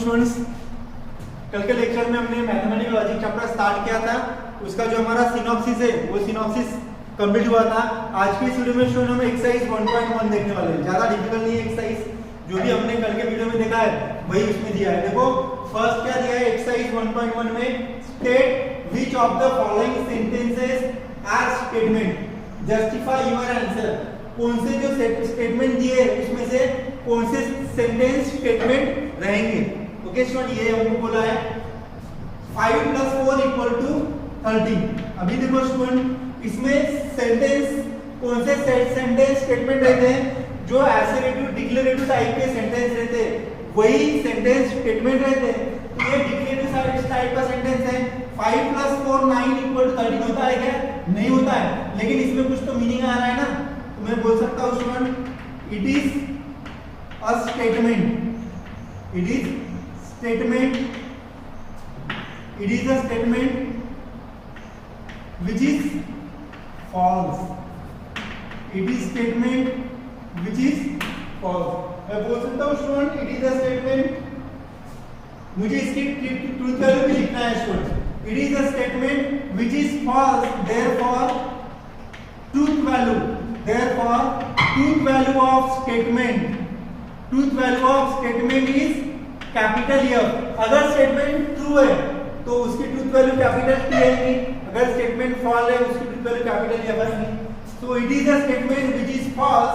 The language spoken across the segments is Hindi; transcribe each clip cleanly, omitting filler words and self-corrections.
स्टूडेंट्स, कल के लेक्चर में हमने मैथमेटिकल लॉजिक चैप्टर स्टार्ट किया था। उसका जो हमारा सिनॉप्सिस है वो सिनॉप्सिस कंप्लीट हुआ था। आज के इस वीडियो में स्टूडेंट हम एक्सरसाइज 1.1 देखने वाले हैं। ज्यादा डिफिकल्ट नहीं है एक्सरसाइज, जो भी हमने कल के वीडियो में देखा है वही उसमें दिया है। देखो फर्स्ट क्या दिया है एक्सरसाइज 1.1 में, state which of the following sentences are statement justify your answer. कौन से जो स्टेटमेंट दिए उसमें से कौन से सेंटेंस स्टेटमेंट रहेंगे। ओके स्टूडेंट, ये हमको बोला है 5 + 4 = 13। अभी देखो स्टूडेंट, इसमें सेंटेंस कौन से सेंटेंस स्टेटमेंट रहते हैं, जो असर्टिव डिक्लेरेटिव टाइप के सेंटेंस रहते हैं वही सेंटेंस स्टेटमेंट रहते हैं। तो ये डिक्लेरेटिव टाइप का सेंटेंस है। 5 + 4 9 = 13 होता है क्या? नहीं होता है, लेकिन इसमें कुछ तो मीनिंग आ रहा है ना। तो मैं बोल सकता हूं student, it is a statement, it is statement, it is a statement which is false, it is statement which is false। मैं बोल सकता हूँ student it is a statement, मुझे इसकी ट्रूथ वैल्यू भी लिखना है student. It is a statement which is false, therefore truth value, therefore truth value of statement, truth value of statement is capital F। अगर स्टेटमेंट ट्रू है तो उसकी ट्रूथ वैल्यू कैपिटल T आएगी, अगर स्टेटमेंट फॉल्स है उसकी ट्रूथ वैल्यू कैपिटल F आएगी। So it is a statement which is false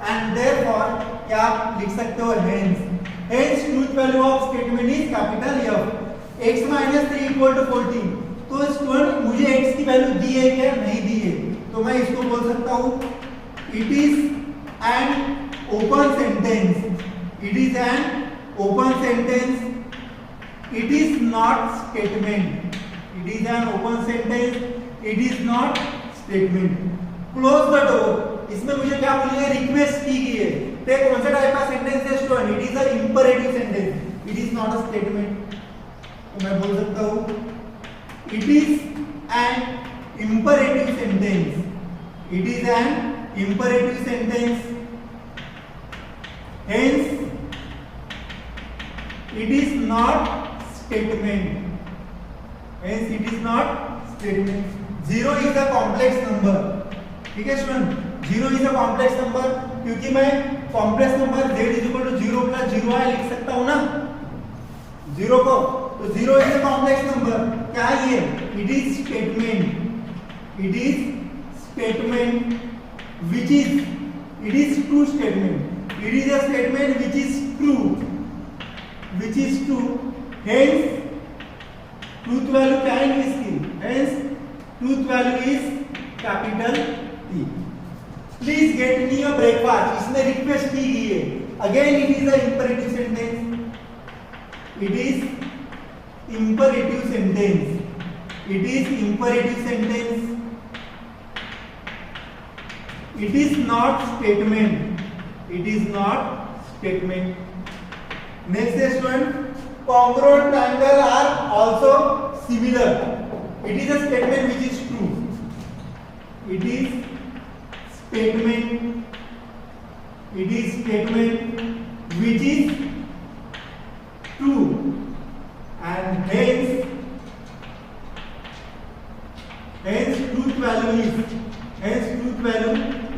and therefore क्या आप लिख सकते हो hence truth value of statement is capital F। x - 3 = 14। तो स्टूडेंट मुझे x की वैल्यू दी है क्या? नहीं दी है, तो मैं इसको बोल सकता हूं it is an open sentence, it is an open sentence, it is not statement, it is an open sentence, it is not statement। close the door, इसमें मुझे क्या बोलिए रिक्वेस्ट की गई है। तो ये कौन सा टाइप का सेंटेंस है student? It is a imperative sentence, it is not a statement. तो मैं बोल सकता हूं it is N imperative sentence, it is N imperative sentence, hence it is not statement, hence it is not statement। 0 is a complex number, ठीक है student, 0 is a complex number, क्योंकि मैं कॉम्प्लेक्स नंबर z = 0 + 0i लिख सकता हूं ना 0 को। तो 0 is a complex number, क्या ये? it is statement, it is statement which is, it is true statement, it is a statement which is true, which is true, hence truth value क्या है इसकी? hence truth value is capital T। Please get me a breakfast, इसने रिक्वेस्ट की गई है। Again it is a imperative sentence, it is imperative sentence, it is imperative sentence, it is not statement, it is not statement। Next student, congruent triangle are also similar, it is a statement which is true, it is statement, it is statement which is true and hence truth value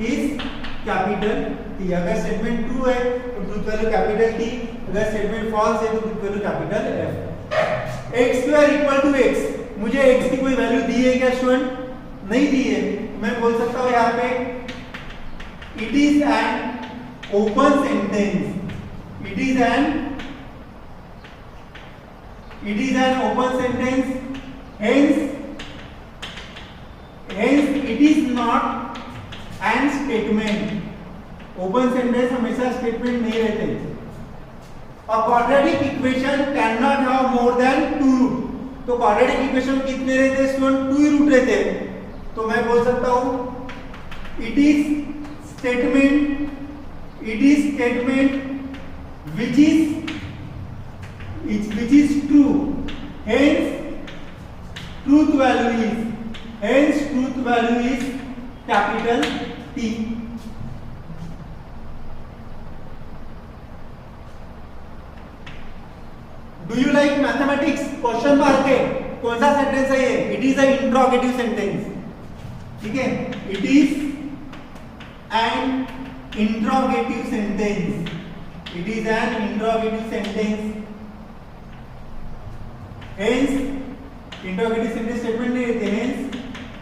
is capital T। अगर स्टेटमेंट ट्रू है तो ट्रूथ वैल्यू कैपिटल T, अगर स्टेटमेंट फॉल्स है तो truth value capital F। x² = x, मुझे x की कोई वैल्यू दी है क्या स्टूडेंट? नहीं दी है, मैं बोल सकता हूं यहां पे it is an open sentence, it is an open sentence, hence it is not an statement। Open sentence हमेशा स्टेटमेंट नहीं रहते। A quadratic equation cannot have more than 2 root। तो क्वाड्रेटिक इक्वेशन कितने रहते हैं स्टूडेंट? 2 ही रूट रहते हैं। तो मैं बोल सकता हूं it is statement, it is statement which is true, hence truth value is capital T। Do you like mathematics, question mark है, कौन सा सेंटेंस है ये? It is a interrogative sentence, ठीक है, it is an interrogative sentence, it is an interrogative sentence, hence interrogative sentence statement नहीं रहते, hence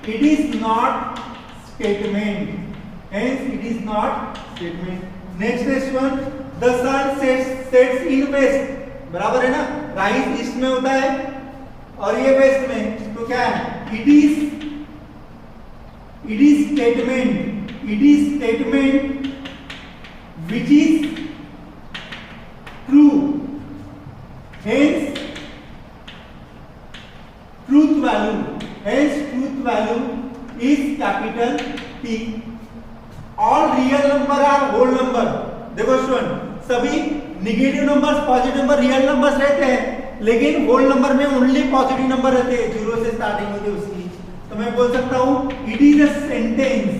it is not statement, hence it is not statement. Next question, the sun sets in waste, बराबर है ना, राइज ईस्ट में होता है और ये वेस्ट में, तो क्या है? It is statement, it is statement which is true, hence truth value, hence truth value is capital T। All real number are whole number. देखो स्टूडेंट, सभी negative numbers positive number real numbers रहते हैं, लेकिन होल नंबर में ओनली पॉजिटिव नंबर रहते हैं, जीरो से स्टार्टिंग होती है उसकी। तो मैं बोल सकता हूं it is a sentence,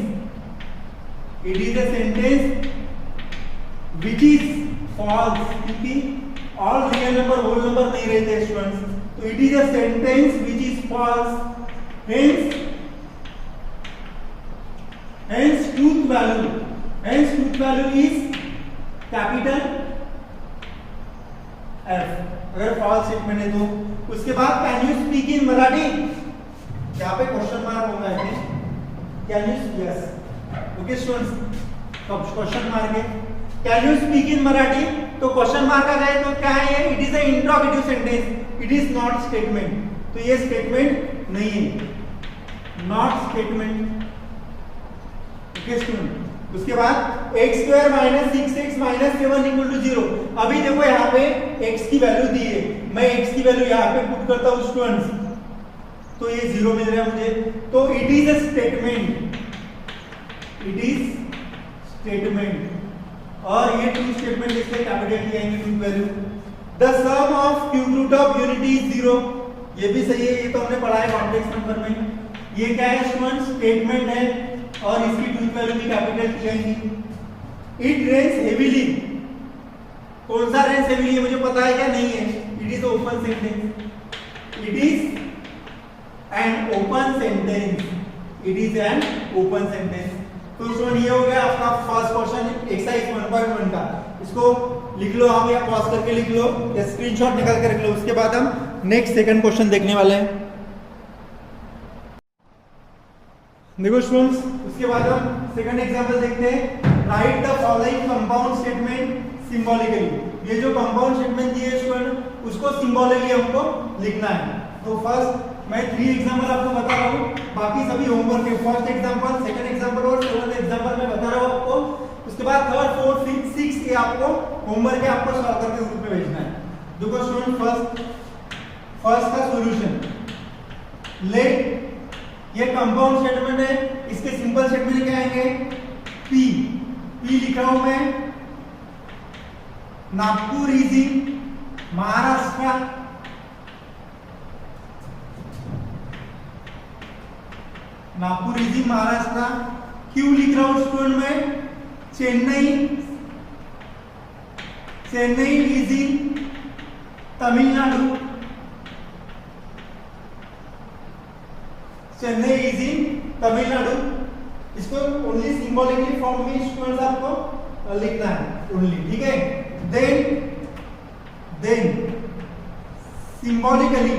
it is a sentence which is false, क्योंकि all real number whole number नहीं रहते स्टूडेंट्स, तो it is a sentence which is false, hence truth value is capital F, अगर फॉल्स स्टेटमेंट है तो। उसके बाद can you speak in Marathi, यहाँ पे क्वेश्चन मार्क होगा, can you, yes, okay students, question mark है, can you speak in Marathi, तो क्वेश्चन मार्क आ जाए तो क्या है ये? It is a interrogative sentence, it is not statement, तो ये स्टेटमेंट नहीं है, नॉट स्टेटमेंट, ओके स्टूडेंट। उसके बाद x square minus 6x minus 7 equal to 0। अभी देखो यहाँ पे x की वैल्यू दी है, मैं x की वैल्यू यहाँ पे पुट करता हूँ स्टूडेंट्स, तो ये 0 मिल रहा है मुझे, तो it is a statement, it is statement, और ये ट्रू स्टेटमेंट इसलिए कैपिटल T आएंगे, true value. The sum of cube root of unity is 0, ये भी सही है, ये तो हमने पढ़ा है कॉम्प्लेक्स नंबर में। ये क्या है स्टूडेंट्स? स्टेटमेंट है, और इसकी ट्रूथ वैल्यू भी कैपिटल T आएगी। इट रेन्स हेवीली, कौन सा रेन्स हेवीली है मुझे पता है क्या? नहीं है, it is open sentence, it is an open sentence, it is an open sentence. तो स्टूडेंट ये हो गया आपका फर्स्ट क्वेश्चन एक्सरसाइज 1.1 का, इसको लिख लो आप या पॉज करके लिख लो या स्क्रीनशॉट निकाल के रख लो। उसके बाद हम नेक्स्ट सेकंड क्वेश्चन देखने वाले हैं। देखो स्टूडेंट्स, उसके बाद हम सेकंड एग्जांपल देखते हैं। Right the following compound statement symbolically. ये जो कंपाउंड स्टेटमेंट दिए स्टूडेंट, उसको सिंबॉलिकली हमको लिखना है। तो फर्स्ट मैं 3 एग्जांपल आपको बता रहा हूँ, बाकी सभी होमवर्क है। फर्स्ट एग्जांपल, सेकंड एग्जांपल और सेकंड एग्जांपल मैं बता रहा हूँ आपको। उसके बाद थर्ड, फोर्थ, फिफ्थ, सिक्स्थ ये आपको होमवर्क है, आपको सॉल्व करके ग्रुप में भेजना है। देखो स्टूडेंट, फर्स्ट का सॉल्यूशन, लेट, ये कंपाउंड स्टेटमेंट है, इसके सिंपल स्टेटमेंट क्या आएंगे? पी लिख रहा हूं मैं, Nagpur is in Maharashtra, Nagpur is in Maharashtra. Q लिख रहा हूं स्टूडेंट में, Chennai is in Tamil Nadu, Chennai is in Tamil Nadu. इसको ओनली सिंबॉलिकली फॉर्म में स्टूडेंट्स आपको लिखना है ओनली, ठीक है। Then symbolically,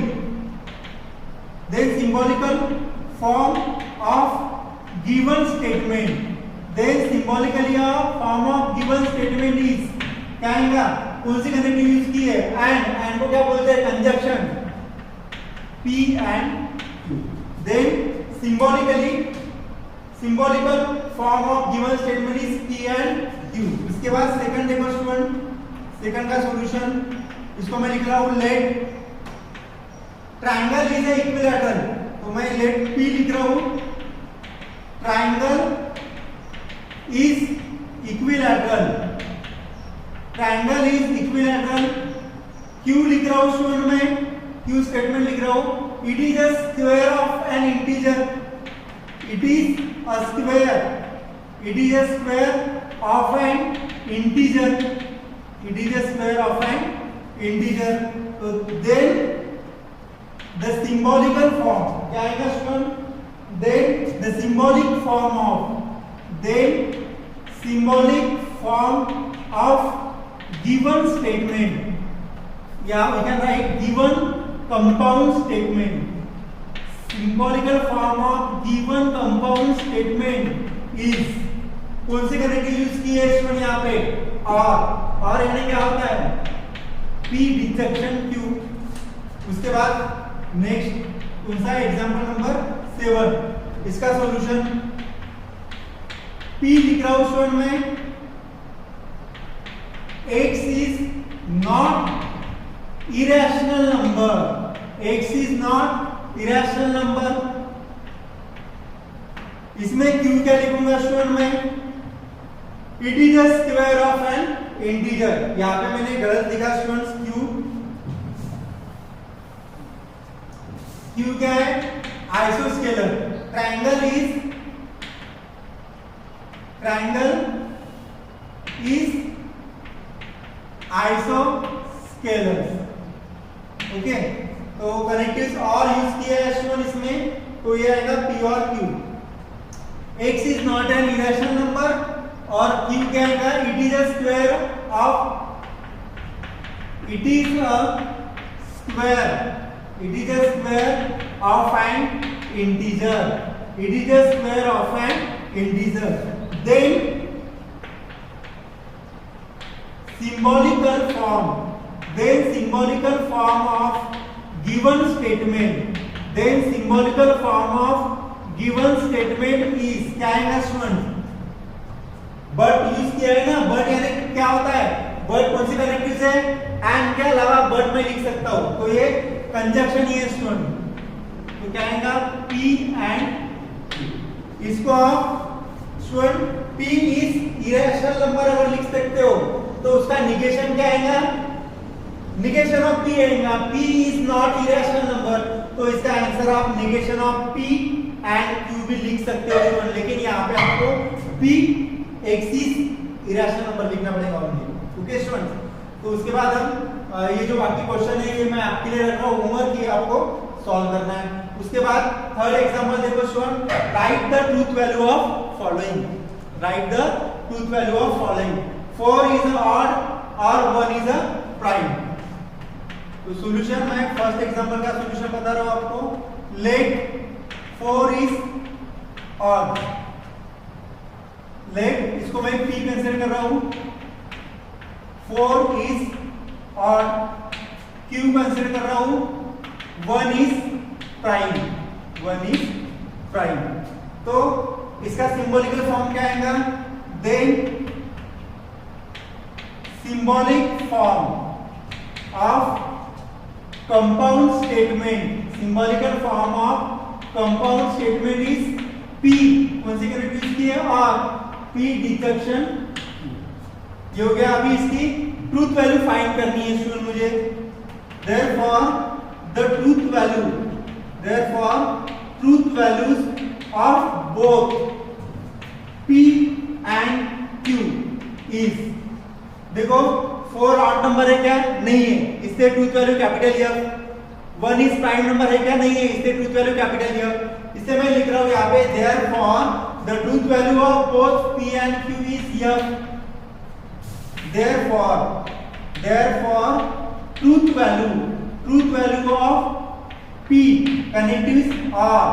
symbolical form of given statement, symbolically form of given statement is, क्या आएगा? कौन सी कंजक्टिव यूज की है? एंड को क्या बोलते हैं? Conjunction, P and Q। Then symbolical form of given statement is P and Q। इसके बाद सेकंड देखो स्टूडेंट, सेकंड का सॉल्यूशन, इसको मैं लिख रहा हूँ लेट ट्रायंगल इज इक्विलैटरल, तो मैं लेट P लिख रहा हूँ, triangle is equilateral, triangle is equilateral. Q लिख रहा हूँ स्टूडेंट में, Q स्टेटमेंट लिख रहा हूँ, it is a square of an integer, it is a square, it is a square of an integer, it is a square of an integer. तो देन द सिंबॉलिकल फॉर्म क्या आएगा student, then the symbolic form of, then symbolic form of given statement, या we can write given compound statement. Symbolical form of given compound statement is, कौन से कनेक्टिव यूज किए स्टूडेंट यहाँ पे, और यानी क्या होता है P डिसेक्शन Q। उसके बाद नेक्स्ट कौन सा एग्जांपल नंबर 7, इसका सॉल्यूशन P लिख रहा हूं स्टूडेंट में, x is not irrational number, x is not irrational number। इसमें Q क्या लिखूंगा स्टूडेंट में, it is the square of N integer. यहां पे मैंने गलत लिखा स्टूडेंट्स, Q क्या है, आइसोस्केलर। Triangle is आइसोस्केलर। ओके, तो कनेक्टिव्स और यूज किया है स्टूडेंट इसमें, तो ये आएगा P और Q। x is not an irrational number और Q क्या आएगा, it is a square of, it is a square of an integer, it is a square of an integer। then symbolical form of given statement, then symbolical form of given statement is क्या है स्टूडेंट, बट यूज किया है ना, बट यानी क्या होता है, बट कौन सी कनेक्टिव से, एंड के अलावा बट मैं लिख सकता हूं, तो ये कंजक्शन ही है स्टूडेंट। तो क्या आएगा P एंड Q। इसको आप student P is irrational number अगर लिख सकते हो तो उसका निगेशन क्या आएगा, निगेशन ऑफ P आएगा। P is not irrational number, तो इसका आंसर आप negation of P and Q भी लिख सकते हो स्टूडेंट, लेकिन यहाँ पे आपको P x is irrational number लिखना पड़ेगा ओनली। ओके स्टूडेंट, तो उसके बाद हम ये जो बाकी क्वेश्चन है ये मैं आपके लिए रख रहा हूँ होमवर्क, ये आपको सॉल्व करना है। उसके बाद थर्ड एग्जांपल देखो student, right the truth value of following, right the truth value of following, 4 is odd और 1 इज अ प्राइम। तो सॉल्यूशन मैं फर्स्ट एग्जांपल का सॉल्यूशन बता रहा हूं आपको, लेट 4 इज ऑड, लेट इसको मैं P कंसीडर कर रहा हूं, 4 इज ऑड, Q कंसीडर कर रहा हूं, 1 इज प्राइम, 1 इज प्राइम। तो इसका सिंबॉलिकल फॉर्म क्या आएगा, then symbolic form of compound statement, symbolical form of compound statement is P, कौन सी कनेक्टिव की है, और P डिसेक्शन। ये हो गया, अभी इसकी ट्रूथ वैल्यू फाइंड करनी है स्टूडेंट मुझे। therefore the truth values of both P and Q is, देखो 4 ऑड नंबर है क्या, नहीं है, इससे truth value capital F। 1 is prime number है क्या, नहीं है, इससे ट्रूथ वैल्यू कैपिटल F। इससे मैं लिख रहा हूं यहाँ पे therefore the truth value of both P and Q is F। therefore truth value of P connectives are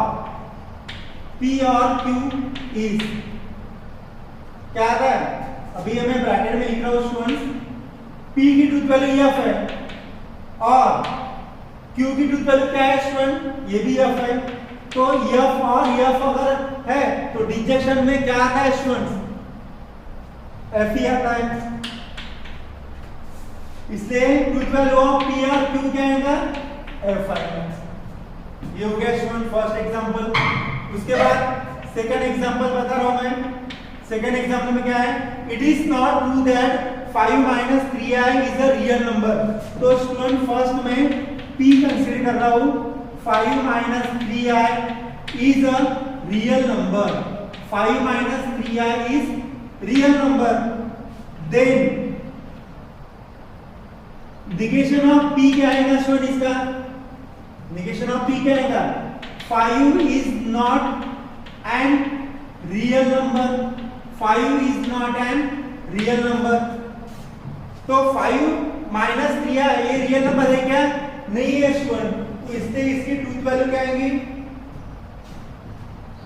P और Q is क्या आता है, अभी मैं ब्रैकेट में लिख रहा हूं स्टूडेंट्स, P की ट्रूथ वैल्यू F है और Q की ट्रूथ वैल्यू क्या है स्टूडेंट, ये भी F है। तो F और F अगर है तो डिजेक्शन में क्या आता है स्टूडेंट्स, F ही आता है। इसलिए ट्रूथ वैल्यू ऑफ P और Q क्या आएगा, F आएगा। ये हो गया स्टूडेंट फर्स्ट एग्जांपल। उसके बाद सेकंड एग्जांपल बता रहा हूं मैं। सेकंड एग्जांपल में क्या है, it is not true that 5 - 3i is a real number. तो स्टूडेंट फर्स्ट में P कंसीडर कर रहा हूं, 5 - 3i is a real number, 5 - 3i is real number. Then negation of p क्या आएगा स्टूडेंट? इसका निगेशन ऑफ p क्या आएगा? 5 is not an real number, 5 is not an real number. तो 5 माइनस 3 ये रियल नंबर है क्या? नहीं है स्टूडेंट। तो इससे इसकी ट्रूथ वैल्यू क्या आएगी?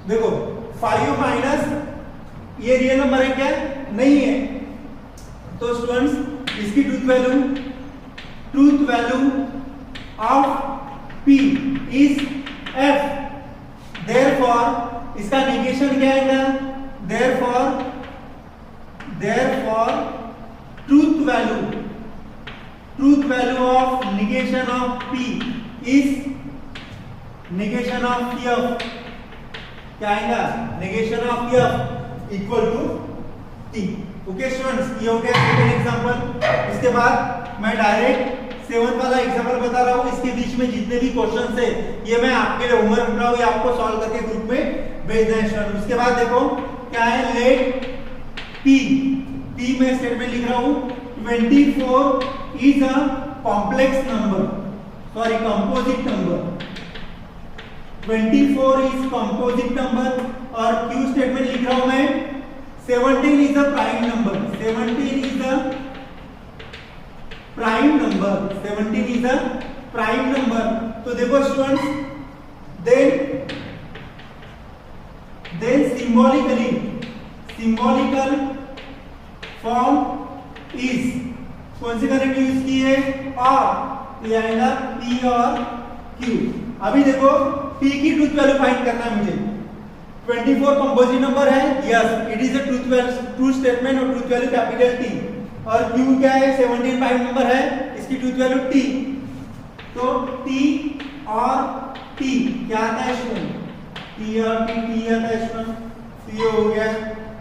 देखो 5 माइनस ये रियल नंबर है क्या? नहीं है। तो स्टूडेंट्स इसकी truth value of p is f। Therefore इसका निगेशन क्या आएगा? Therefore truth value of negation of p is negation of f। क्या आएगा? negation of f equal to t। Okay students, ये हो गया सेकंड एग्जांपल। इसके बाद मैं डायरेक्ट 7th वाला एग्जांपल बता रहा हूँ। इसके बीच में जितने भी क्वेश्चंस है ये मैं आपके लिए होमवर्क बना रहा हूँ, ये आपको सॉल्व करके ग्रुप में भेज देना स्टूडेंट। उसके बाद देखो क्या है, लेट p में स्टेटमेंट लिख रहा हूँ 24 is a complex number, sorry composite number. 24 is composite number. और q स्टेटमेंट लिख रहा हूँ मैं 17 is a prime number, 17 is a prime number, 17 is a prime number. तो देखो students, then symbolical form is कौन सी करेक्ट यूज की है? और ये आएगा p और q। अभी देखो p की ट्रूथ वैल्यू फाइंड करना है मुझे। 24 कंपोजिट नंबर है, yes it is a truth statement और ट्रूथ वैल्यू कैपिटल T। और q क्या है? 17 प्राइम नंबर है, इसकी ट्रूथ वैल्यू t। तो t और t क्या आता है स्टूडेंट? t और t आता है स्टूडेंट। तो ये हो गया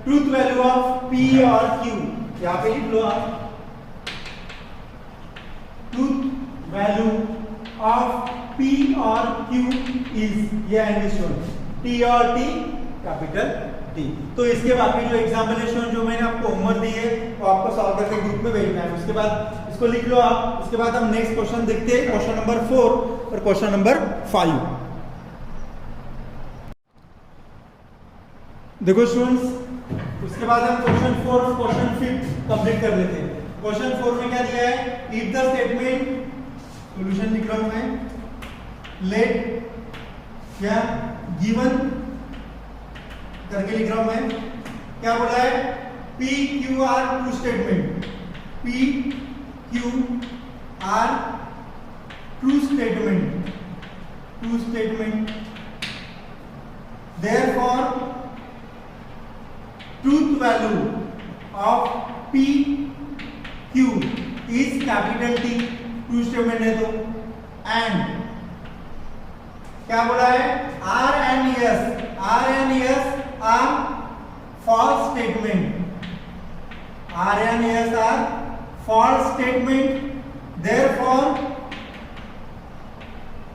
ट्रूथ वैल्यू ऑफ p और q। यहाँ पे लिख लो आप, ट्रूथ वैल्यू ऑफ p और q इज, ये आएंगे स्टूडेंट t और t कैपिटल T। तो इसके बाकी जो एग्जाम्पल है जो मैंने आपको होमवर्क दी है वो आपको सॉल्व करके ग्रुप में भेजना है। उसके बाद इसको लिख लो आप। उसके बाद हम नेक्स्ट क्वेश्चन देखते हैं, क्वेश्चन नंबर 4 और क्वेश्चन नंबर 5। देखो स्टूडेंट्स, उसके बाद हम क्वेश्चन 4 और क्वेश्चन 5 कंप्लीट कर लेते हैं। क्वेश्चन 4 में क्या दिया है? इफ द स्टेटमेंट, सॉल्यूशन लिख रहा हूं मैं, लेट क्या गिवन करके लिख रहा हूं मैं। क्या बोला है? P Q R true statement, P Q R true statement. Therefore truth value of P Q is capital T, true statement है तो। एंड क्या बोला है? R and S are false statement, R and S are false statement, therefore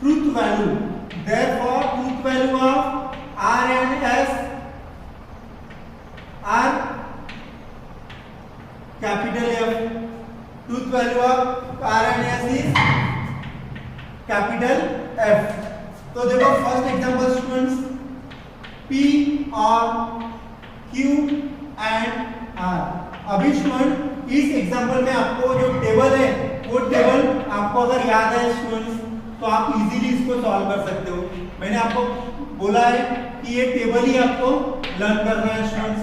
truth value of R and S are capital F, truth value of R and S is capital F। तो देखो फर्स्ट एग्जांपल स्टूडेंट्स, P और Q एंड R। अभी स्टूडेंट इस एग्जांपल में आपको जो टेबल है वो टेबल आपको अगर याद है स्टूडेंट्स तो आप इजीली इसको सॉल्व कर सकते हो। मैंने आपको बोला है कि ये टेबल ही आपको लर्न करना है स्टूडेंट्स।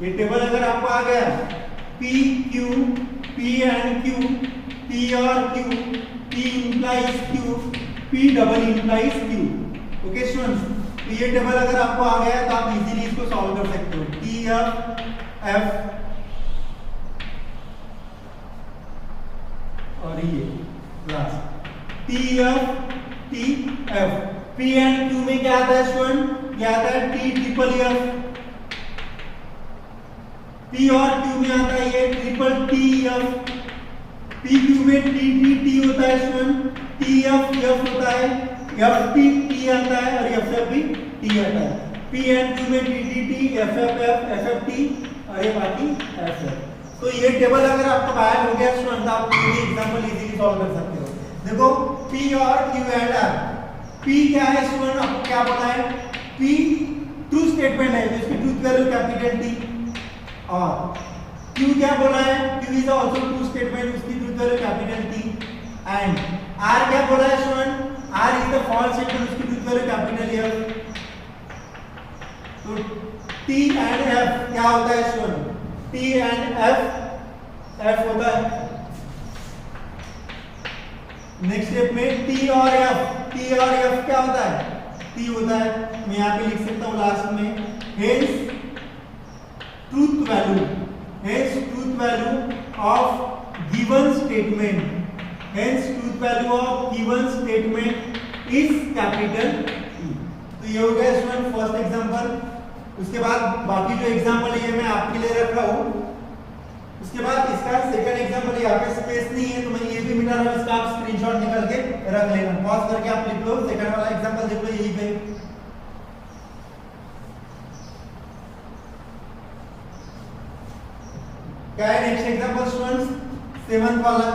ये टेबल अगर आपको आ गया P Q, P and Q, P और Q, P implies Q, P double implies Q। Okay students, तो ये टेबल अगर आपको आ गया तो आप इजीली इसको सॉल्व कर सकते हो। T F और ये last T F। P and Q में क्या आता है स्टूडेंट? क्या आता है? T triple F। P और Q में आता है ये triple T F। P Q में T होता है स्टूडेंट, T F होता है, F T आता है और F भी T आता है। P एंड Q में T F F T और ये बाकी F। तो ये टेबल अगर आपका बाहर हो गया स्टूडेंट, आप ये एग्जांपल इजीली सॉल्व कर सकते हो। देखो P और Q एंड R। P क्या है स्टूडेंट, आपको क्या पता है? P ट्रू स्टेटमेंट है, जिसकी ट्रूथ वैल्यू कैपिटल T। और Q क्या बोला है? Q is also true statement, उसकी truth value capital T। And R क्या बोला है student? R is the false statement, उसकी ट्रूथ वैल्यू कैपिटल F। तो T एंड F क्या होता है स्टूडेंट? T एंड F होता है। नेक्स्ट स्टेप में T और F क्या होता है? T होता है, मैं यहाँ पे लिख सकता हूँ लास्ट में, hence truth value of given statement is capital T। तो ये हो गया स्टूडेंट फर्स्ट एग्जांपल। उसके बाद बाकी जो एग्जांपल है ये मैं आपके लिए रख रहा हूँ। उसके बाद इसका सेकंड एग्जांपल, यहाँ पे स्पेस नहीं है तो मैं ये भी मिटा रहा हूँ, इसका आप स्क्रीनशॉट निकाल के रख लेना, पॉज करके आप लिख लो। सेकंड वाला एग्जांपल देख लो, यही पे क्या है नेक्स्ट एग्जांपल स्टूडेंट्स, सेवंथ वाला,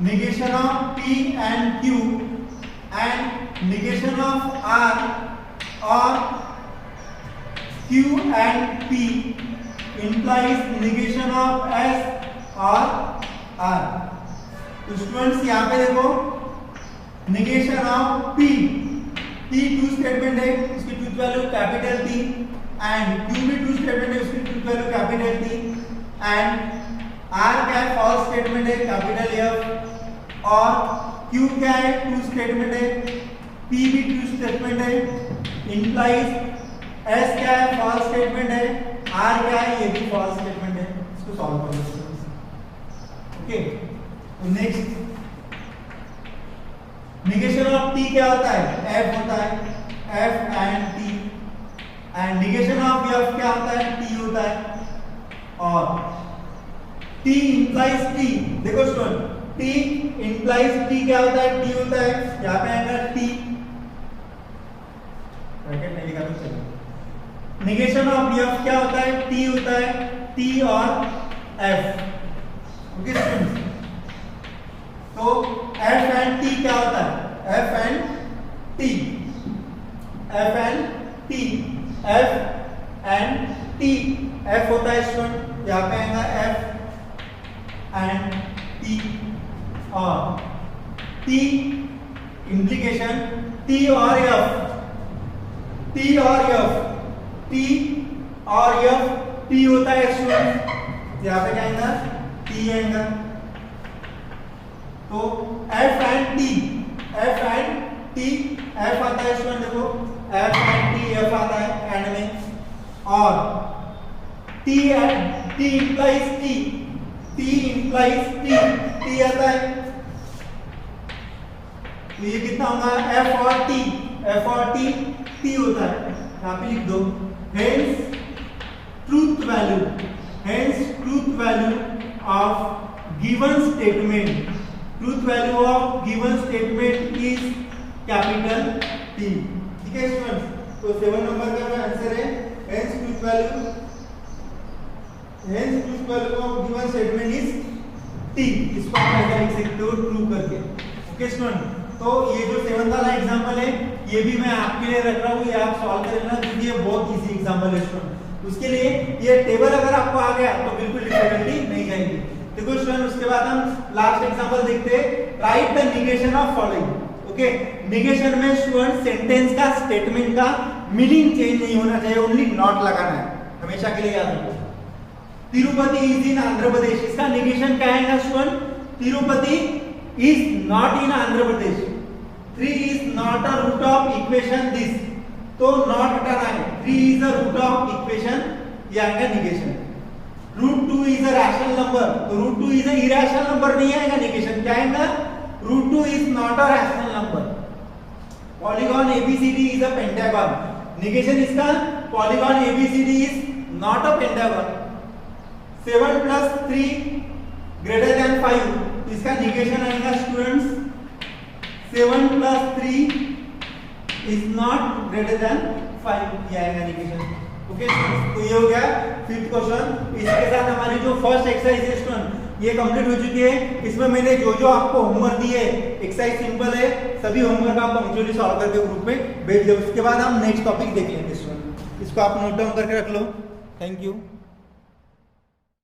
negation of P and Q and negation of R or Q and P implies negation of S or R। तो स्टूडेंट्स यहाँ पे देखो, negation of P true statement है, उसकी truth value capital T, and Q भी ट्रू स्टेटमेंट है, उसकी truth value capital T, and R क्या है? फॉल्स स्टेटमेंट है, कैपिटल F। और Q क्या है? ट्रू स्टेटमेंट है, P भी ट्रू स्टेटमेंट है, इंप्लाइज S क्या है? फॉल्स स्टेटमेंट है, R क्या है? ये भी फॉल्स स्टेटमेंट है। इसको सॉल्व कर लो। ओके, तो नेक्स्ट नेगेशन ऑफ T क्या होता है? F होता है, F and T। And negation of F क्या होता है? T होता है। और T implies T, देखो स्टूडेंट, T implies T क्या होता है? T होता है, यहाँ पे आएगा T, ब्रैकेट नहीं लिखा तो चलो। नेगेशन ऑफ F क्या होता है? T होता है, T और F। ओके स्टूडेंट्स, तो F एंड T क्या होता है? F and T, F and T, F होता है स्टूडेंट, यहाँ पे आएगा F एंड T। और T इंप्लीकेशन T और F, T और F, T होता है स्टूडेंट, यहाँ पे क्या आएगा? T आएगा। तो F एंड T, F आता है स्टूडेंट, देखो F एंड T, F आता है एंड में। और T implies T आता है, तो ये कितना होगा? F और T होता है, यहाँ पे लिख दो। Hence truth value of given statement is capital T। ठीक है स्टूडेंट्स, तो 7 नंबर का आंसर है hence truth value of given statement is T। इसको आप ऐसा लिख सकते हो ट्रू करके। ओके स्टूडेंट, तो ये जो 7th वाला एग्जांपल है ये भी मैं आपके लिए रख रहा हूँ, ये आप सॉल्व कर लेना क्योंकि ये बहुत इजी एग्जांपल है स्टूडेंट। उसके लिए ये टेबल अगर आपको आ गया तो बिल्कुल डिफिकल्टी नहीं जाएगी। देखो स्टूडेंट, उसके बाद हम लास्ट एग्जांपल देखते हैं, right the negation of following. Okay, negation में स्टूडेंट सेंटेंस का, स्टेटमेंट का मीनिंग चेंज नहीं होना चाहिए, ओनली नॉट लगाना है, हमेशा के लिए याद रखो। तिरुपति इज इन आंध्र प्रदेश, इसका नेगेशन क्या है student? Tirupati is not in Andhra Pradesh. 3 is not a root of equation this, तो नॉट हटाना है। 3 is a root of equation, ये आएगा negation. √2 is a rational number, तो √2 is a irrational number नहीं आएगा नेगेशन, क्या आएगा? √2 is not a rational number। Polygon ABCD is a pentagon, negation इसका polygon ABCD is not a pentagon। 7 plus 3 greater than 5, तो इसका नेगेशन आएगा students 7 plus 3 is not greater than 5, ये आएगा नेगेशन। ओके तो ये हो गया फिफ्थ क्वेश्चन। इसके साथ हमारी जो फर्स्ट एक्सरसाइज है स्टूडेंट ये कंप्लीट हो चुकी है। इसमें मैंने जो जो आपको होमवर्क दिए, एक्सरसाइज सिंपल है, सभी होमवर्क आप पंक्चुअली सॉल्व करके ग्रुप में भेज दो। उसके बाद हम नेक्स्ट टॉपिक देख लेंगे स्टूडेंट। इसको आप नोट डाउन करके रख लो। Thank you.